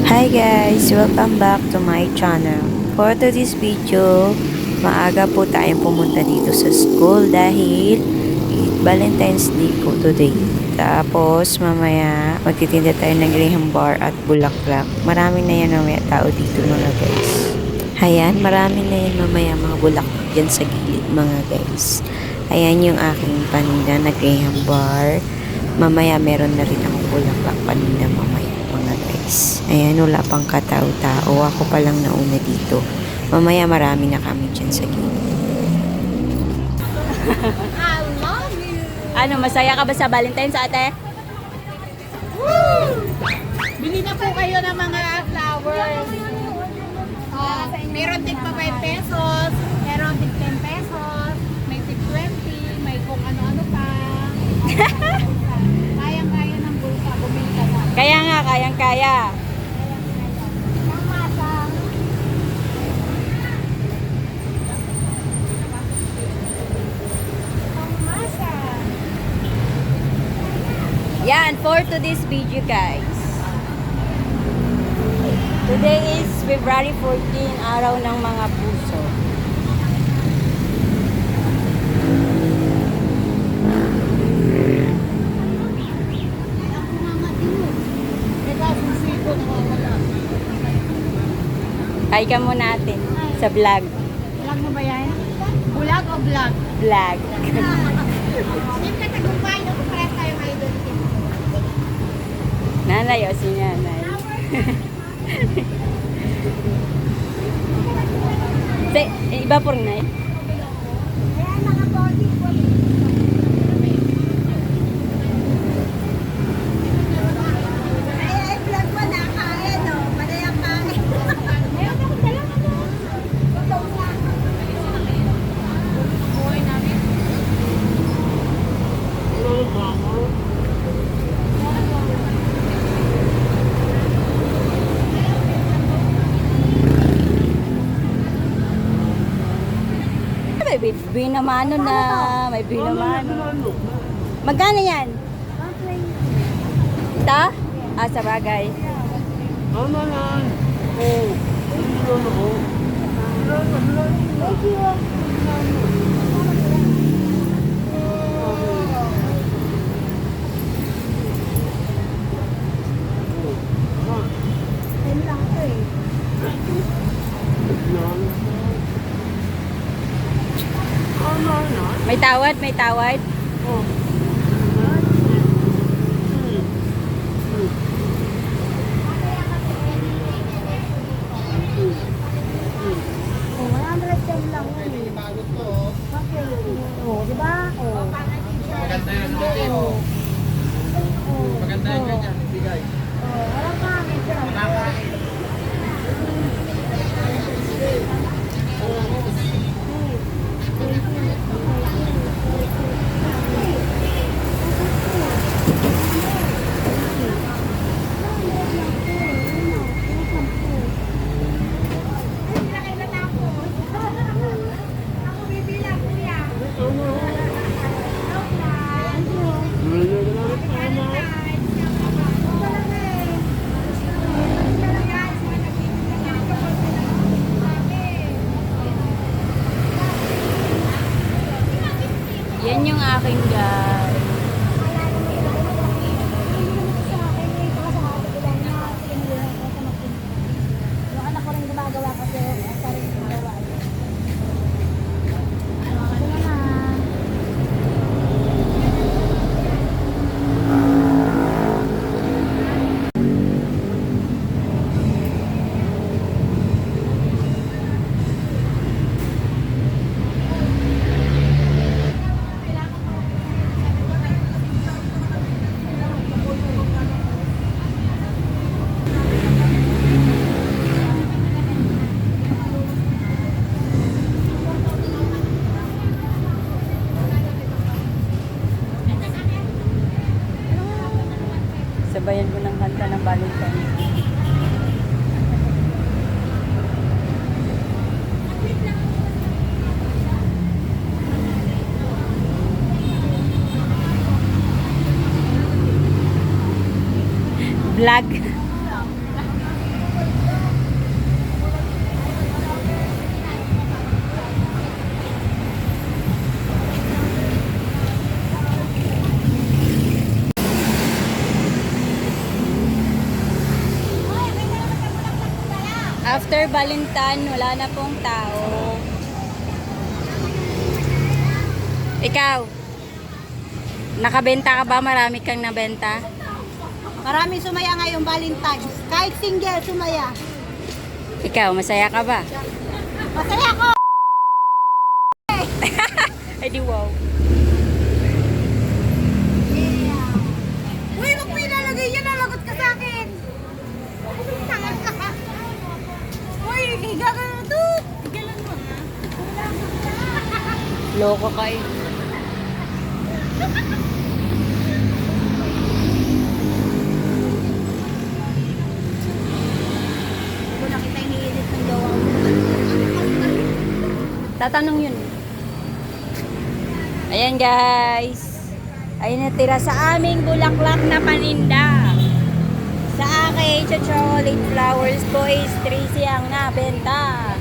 Hi guys! Welcome back to my channel. For today's video, maaga po tayong pumunta dito sa school dahil Valentine's Day po today. Tapos mamaya magtitinda tayo ng graham bar at bulaklak. Marami na yan mamaya tao dito mga guys. Ayan, marami na yan mamaya mga bulaklak dyan sa gilid mga guys. Ayan yung aking paninda na graham bar. Mamaya meron na rin akong bulaklak paninda mamaya mga guys. Ayan, wala pang katao-tao. Ako pa lang nauna dito. Mamaya marami na kami dyan sa gilid. I love you. Ano, masaya ka ba sa Valentine's, ate? Woo! Bili na po kayo ng mga flowers. Meron din pa 5 pesos, meron din 10 pesos, may tig 20, may kung ano-ano pa. Kayang-kaya ng bulsa, bumili ka na. Kaya nga, kayang-kaya. Yan, for today's video guys. Today is February 14, araw ng mga puso. Hi ka muna natin sa vlog. Vlog mo ba yan? Bulag o vlog? Vlog. Siyempre, tagumpay. Ako parehas tayo idol. Nanay o si nanay. Iba po rin, nay. Ayan, mga body po. Ay, vlog mo na. Kaya, no? Madayang kaya. Mayroon akong dalang ano. Totoo lang. Buhay namin. May binamano na. May binamano. Magkano yan? Ita? Ah, sa bagay. Thank you. Ayun lang ito eh. May tawad, may tawad. Oh, 110 lang yun eh. Okay. Oh, di ba? Oh. Maganda yan sa atin. Oh. Oh. Maganda yan yan, bigay. Oh, wala pa. Medyo. Yan yung akin guys. Yung anak ko rin gumagawa kasi sa rin gumagawa. Ito na. Sabayan ko ng kanta ng Valentine's. Vlog. After Balintan, wala na pong tao. Ikaw, nakabenta ka ba? Marami kang nabenta? Maraming sumaya ngayong Valentine's. Kahit single, sumaya. Ikaw, masaya ka ba? Masaya ako! Ay di wow. Uy, wag mo ilalagay yan. Nalagot ka sa akin. Tangan ka. Uy, higa ka na to. Higalan mo ha. Loko ka eh. Hindi ko nakita iniinit ng gawa mo. Tatanong yun. Ayan guys. Ay natira sa aming bulaklak na paninda. Sa akin, chocolate flowers ko is 3 siyang nabenta.